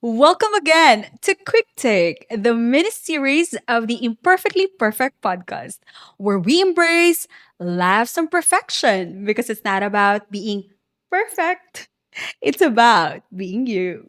Welcome again to Quick Take, the mini series of the Imperfectly Perfect podcast, where we embrace laughs and perfection because it's not about being perfect, it's about being you.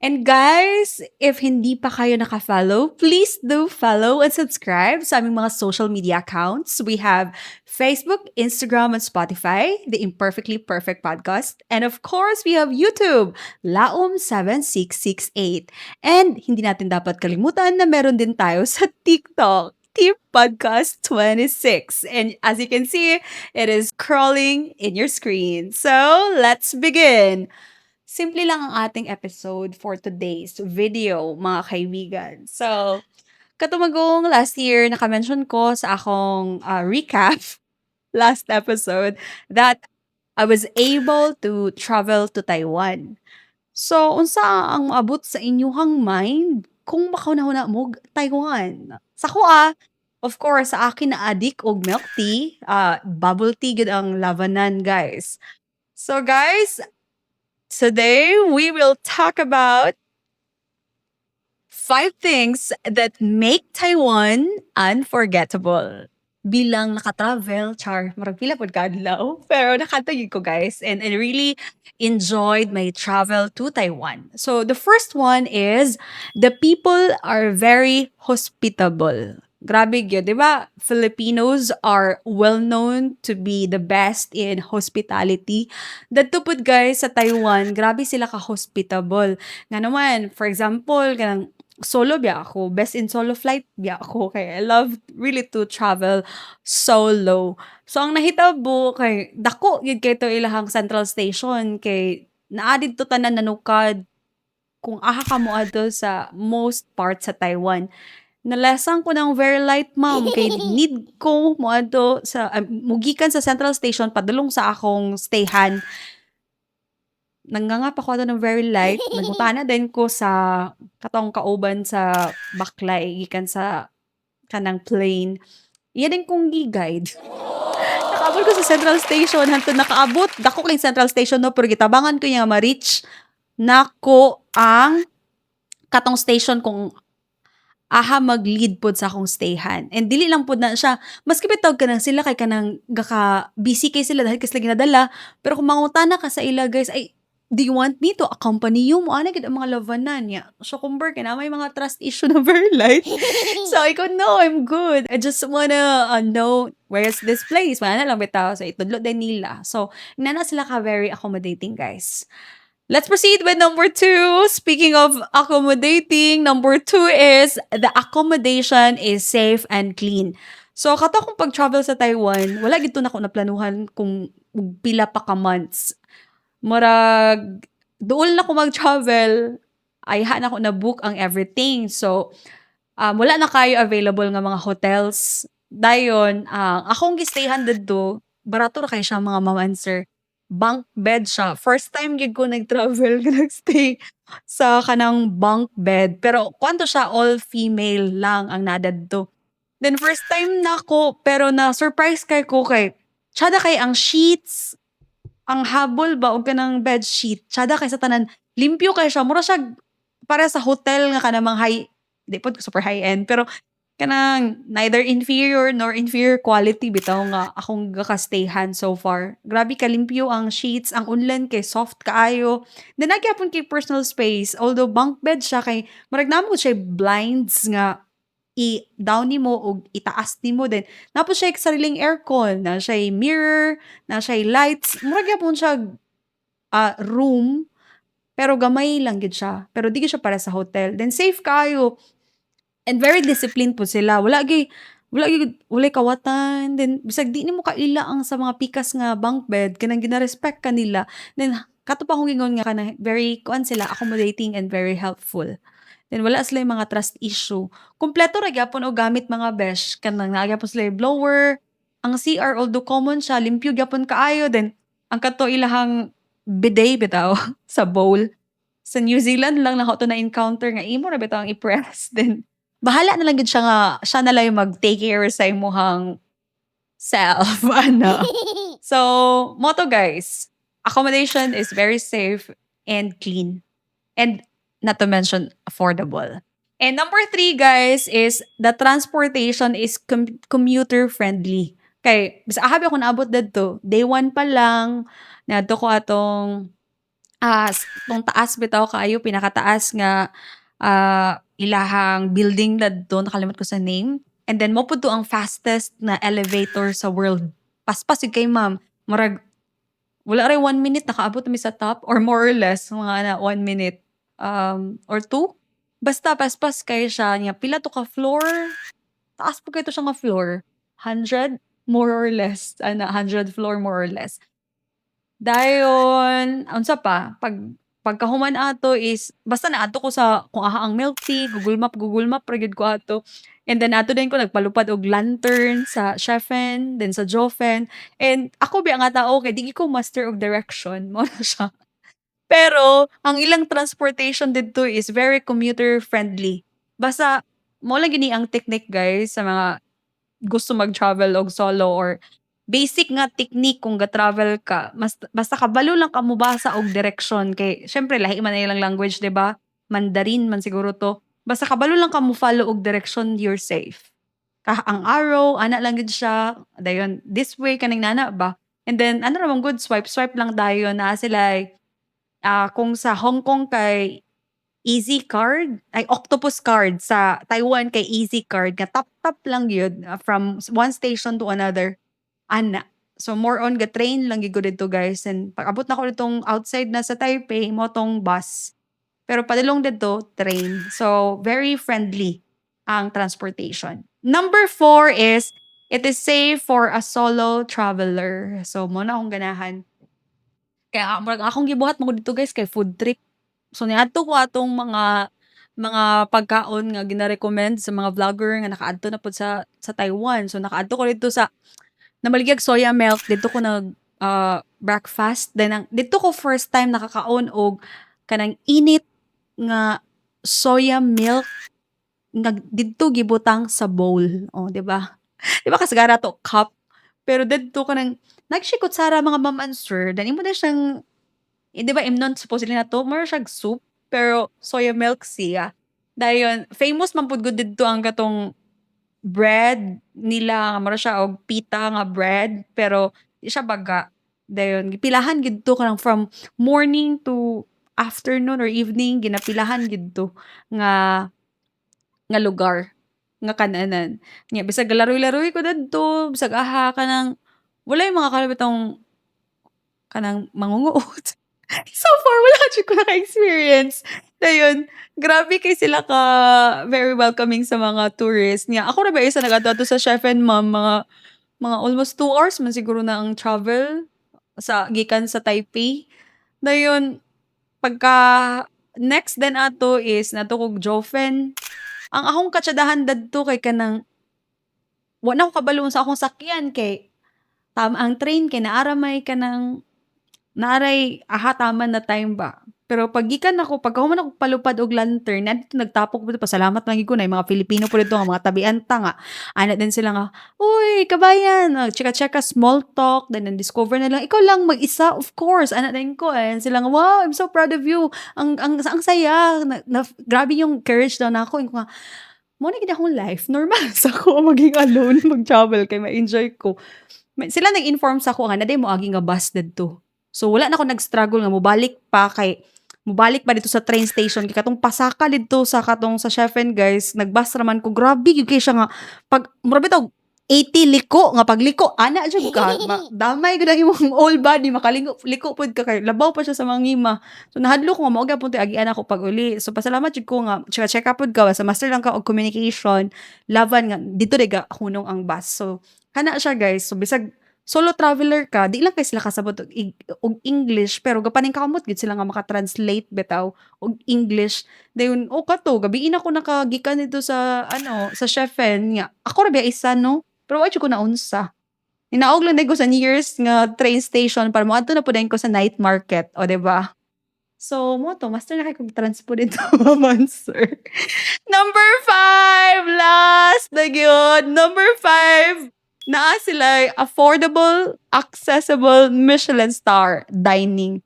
And guys, if hindi pa kayo naka-follow, please do follow and subscribe sa aming mga social media accounts. We have Facebook, Instagram, and Spotify, the Imperfectly Perfect Podcast. And of course, we have YouTube, Laom7668. And hindi natin dapat kalimutan na meron din tayo sa TikTok, Tip Podcast 26. And as you can see, it is crawling in your screen. So let's begin. Simple lang ang ating episode for today's video, mga kaibigan. So, katumagong last year, nakamention ko sa akong recap last episode that I was able to travel to Taiwan. So, unsa ang abot sa inyuhang mind kung makauna-una mo Taiwan? Sa kuha, of course, sa akin na adik og milk tea, bubble tea gud ang lavanan, guys. So guys, today we will talk about five things that make Taiwan unforgettable. Bilang naka-travel, char, marag pila pod kadlaw. Pero nakatagid ko guys and I really enjoyed my travel to Taiwan. So the first one is the people are very hospitable. Grabe gyud, 'di ba? Filipinos are well known to be the best in hospitality. Dadto pod guys sa Taiwan, grabe sila ka hospitable. Nga naman, for example, kanang solo biya ako, best in solo flight biya ako kay I love really to travel solo. So ang nahitabo kay dako gid kay to ilahang central station kay naa didto tanan nanukad kung aha ka moadto sa most part sa Taiwan. Nalasan ko ng very light ma'am kay need ko moadto sa mugikan sa central station padulong sa akong stayhan. Nangganga pa ko ato ng very light, nangutana din ko sa katong kauban sa baklay gikan sa kanang plane. Iya din kong gi-guide. Nakaabot ko sa central station hangtod nakaabot dako kay central station no pero gitabangan ko nga ma-reach nako ang katong station kung aha mag-lead pod sa akong stayhan. And dili lang pod na siya, maski bitawg ka nang sila kay kanang gaka busy kay sila dahil kasi ginadala, pero kung mangutana ka sa ila guys, ay, do you want me to accompany you? Mo ana gid ang mga lavanan niya. So kumber na may mga trust issue na very light. So I go, no, I'm good. I just wanna know where is this place. Wala na lang bitaw sa itudlo din nila. So, nana sila ka very accommodating guys. Let's proceed with number two. Speaking of accommodating, number two is the accommodation is safe and clean. So, kato kung pag-travel sa Taiwan, wala gito na ko naplanuhan kung pila pa ka months. Murag, doon na ko mag-travel, ay na ko na-book ang everything. So, wala na kayo available nga mga hotels. Dayon, akong gistayhan dito, barato ra kay siya mga ma'am and sir. Bunk bed siya. First time gid ko nag-travel nga nag-stay sa kanang bunk bed. Pero kwanto siya all female lang ang nadadto. Then first time na ko pero na-surprise kay ko kay tsada kay ang sheets, ang habol ba og kanang bed sheet. Tsada kay sa tanan limpyo kay siya. Mura siya para sa hotel nga kanang high, di po super high end pero kanang neither inferior nor inferior quality bitaw nga akong gaka-stayhan so far. Grabe kalimpyo ang sheets, ang unlan kay soft kaayo. Then nagyapon kay personal space. Although bunk bed siya kay murag namo siya blinds nga i-down nimo og itaas nimo then napos siya sariling aircon na siya mirror na siya lights murag gyapon siya room pero gamay lang gid siya pero di gid siya para sa hotel then safe kayo. And very disciplined po sila. Wala'y kawatan. Then, bisag di nimo kaila ang sa mga pikas nga bunk bed, kanang gina-respect ka nila. Then, kato pa akong gingon nga kana, very, kuan sila, accommodating and very helpful. Then, wala sila yung mga trust issue. Kumpleto ra gyapon o gamit mga besh. Kanang nagyapon sila yung blower. Ang CR, although common siya, limpyo gyapon kaayo. Then, ang kato ilahang bidet bitaw sa bowl. Sa New Zealand lang nako 'to na-encounter nga imo ra bitaw ang i-press then bahala na lang gid siya nga siya na lang yung mag-take care sa imong self ana. So, mo guys, accommodation is very safe and clean. And not to mention affordable. And number three, guys, is the transportation is commuter friendly. Kay, bisa ahabi ako naabot dito. Day one pa lang, nadto ko atong tong taas bitaw kaayo, pinakataas nga ilahang building dito, nakalimot ko sa name. And then, mo po to ang fastest na elevator sa world. Paspas yun kay ma'am. Murag, wala rin 1 minute, nakaabot kami sa top or more or less, mga 1 minute or two. Basta paspas kayo siya niya. Pila to ka floor? Taas po kayo to siya nga floor. 100 more or less. 100 floor more or less. Dayon, unsa pa, pagkahuman ato is basta naadto ko sa kung aha ang milk tea, Google Map ra gyud ko ato. And then ato din ko nagpalupad og lantern sa Shefen, then sa Jofen. And ako biya nga tao kay di ko master og direction, mo na siya. Pero ang ilang transportation didto is very commuter friendly. Basta mo lang gini ang technique guys sa mga gusto mag-travel og solo or basic nga technique kung ga-travel ka, basta kabalo lang ka mobasa og direksyon kay siyempre lahi man na ilang language, 'di ba? Mandarin man siguro 'to. Basta kabalo lang ka mo-follow og direksyon, you're safe. Ang arrow, ana lang gid siya, dayon this way kaning nana ba? And then ano ra man good swipe lang dayon naa sila kung sa Hong Kong kay Easy Card, ay Octopus Card, sa Taiwan kay Easy Card nga tap-tap lang yun, from one station to another, ana. So more on ga-train lang gyud ko didto guys and pag-abot na ko ditong outside na sa Taipei mo tong bus. Pero padulong didto train. So very friendly ang transportation. Number four is it is safe for a solo traveler. So mo na akong ganahan. Kaya murag akong gibuhat mo dito guys kay food trip. So niadto ko atong mga pagkaon nga gina-recommend sa mga vlogger nga nakaadto na pud sa Taiwan. So nakaadto ko dito sa namaligya soya milk, dito ko breakfast, then dito ko first time nakakaon og kanang init nga soya milk nga didto gibutang sa bowl, oh, 'di ba? 'Di ba kasagaran to cup, pero didto kanang nagsikot sara mga ma'am and sir, then imo na siyang 'di ba imnon supposedly na 'to, more siyang soup, pero soya milk siya. Dayon famous man pud gud didto ang katong bread nila, mura siya og pita nga bread, pero di siya baga. Dayon gipilahan gid 'to kanang from morning to afternoon or evening, ginapilahan gid 'to nga nga lugar, nga kananan. Nya bisag laroy-laroy ko didto, bisag aha kanang walay mga kalabitang kanang mangunguot. So far wala jud ko naka-experience. Dayon, grabe kay sila ka very welcoming sa mga tourist niya. Ako ra ba isa nag-adto sa Chef and Mom, mga almost 2 hours man siguro na ang travel sa gikan sa Taipei. Dayon, pagka next din ato is nato kog Jofen. Ang akong katsadahan dadto kay kanang wa na ko kabalo sa akong sakyan kay ang train kay naara may kanang naaray taman na time ba. Pero pag gikan ako, pagkahuman ako palupad og lantern, nadto nagtapok pud pasalamat lang gyud ko na yung mga Filipino pud dito nga mga tabian ta nga. Ana din sila nga, "Uy, kabayan," chika-chika, small talk, then discover na lang, "Ikaw lang mag-isa?" Of course, ana din ko and sila nga, "Wow, I'm so proud of you. Ang saya." Grabe yung courage daw nako. Ko nga, mo na gid akong life, normal sa ko maging alone mag-travel kay ma-enjoy ko. Sila nag-inform sa ako nga na day moagi nga bus didto. So wala na ako nag-struggle nga mobalik pa dito sa train station kay katong pasaka didto sa katong sa Shefen guys, nag-bus raman ko. Grabe gyud kay siya nga pag mura bitaw 80 liko nga pagliko ana jud ka damay gud ang imong whole body liko pud ka kay labaw pa siya sa mga ngima. So nahadlok ko nga mao gyapon agian ako pag uli. So pasalamat jud ko nga check up pud ka sa master lang ka og communication laban nga dito ga hunong ang bus. So kana siya guys. So bisag solo traveler ka, di lang kay sila kasabot og English, pero gapaning kamot gid sila nga maka-translate bitaw og English. Dayon, kato, gabi na ko nakagikan dito sa, sa Shefen nga. Ako ra biya isa, no? Pero wa ko naunsa. Ninaog lang din ko sa New Year's nga train station para moadto na po din ko sa night market, o 'di ba? So, mo 'to master na kay kog transpo dito Monster. Number 5 last na gyud, number 5 naa sila affordable, accessible Michelin star dining.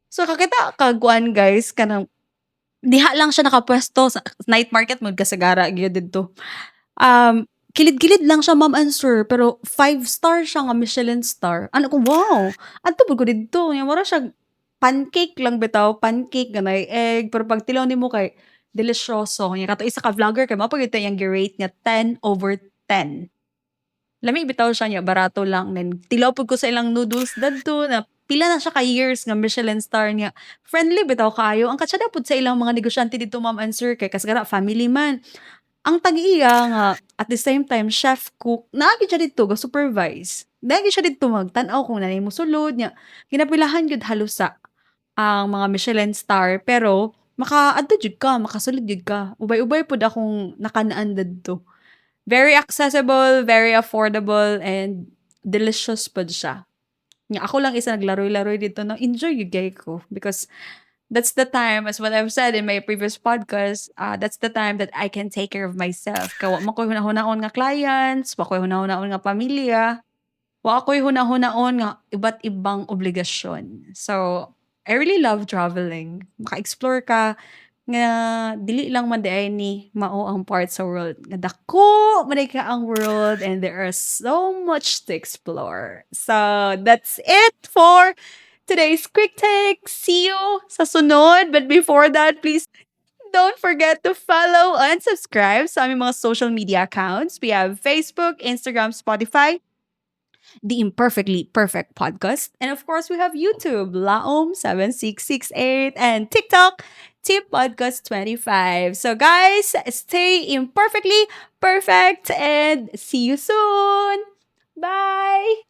So, kakita kag kuan guys, kanang diha lang siya nakapwesto sa night market mod kasagara gyud didto. Kilid-kilid lang siya ma'am and sir, pero 5 star siya nga Michelin star. Ano ko, wow! Adto pud ko didto, nya mura siya pancake lang bitaw, pancake nga may egg, pero pag tilaw nimo kay delisyoso. Nya kato isa ka vlogger kay mao pag yung gi-rate niya 10/10. Lami bitaw siya niya, barato lang. Then tilaw pud ko sa ilang noodles dadto na pila na siya ka years nga Michelin star niya. Friendly bitaw kaayo. Ang katsada pud sa ilang mga negosyante dito ma'am and sir kay kasagara family man. Ang tag-iya nga at the same time chef cook, naagi siya dito ga supervise. Naagi siya dito magtan-aw kung nanay mo sulod niya. Ginapilahan gyud halos sa ang mga Michelin star pero makaadto jud ka, makasulod jud ka. Ubay-ubay pud akong nakanaan didto. Very accessible, very affordable, and delicious pud siya. Nga ako lang isa naglaroy-laroy dito na enjoy gyud kay ko because that's the time, as what I've said in my previous podcast, that's the time that I can take care of myself. Kawa man ko'y hunahunahon nga clients, wa ko'y hunahunahon nga pamilya, wa ko'y hunahunahon nga iba't ibang obligasyon. So, I really love traveling. Maka-explore ka nga dili lang man di ni mao ang part sa world. Nga dako man ka ang world and there are so much to explore. So, that's it for today's quick take. See you sa sunod. But before that, please don't forget to follow and subscribe sa aming mga social media accounts. We have Facebook, Instagram, Spotify, The Imperfectly Perfect Podcast. And of course, we have YouTube, Laom7668, and TikTok, Tip Podcast 25. So, guys, stay imperfectly perfect and see you soon. Bye.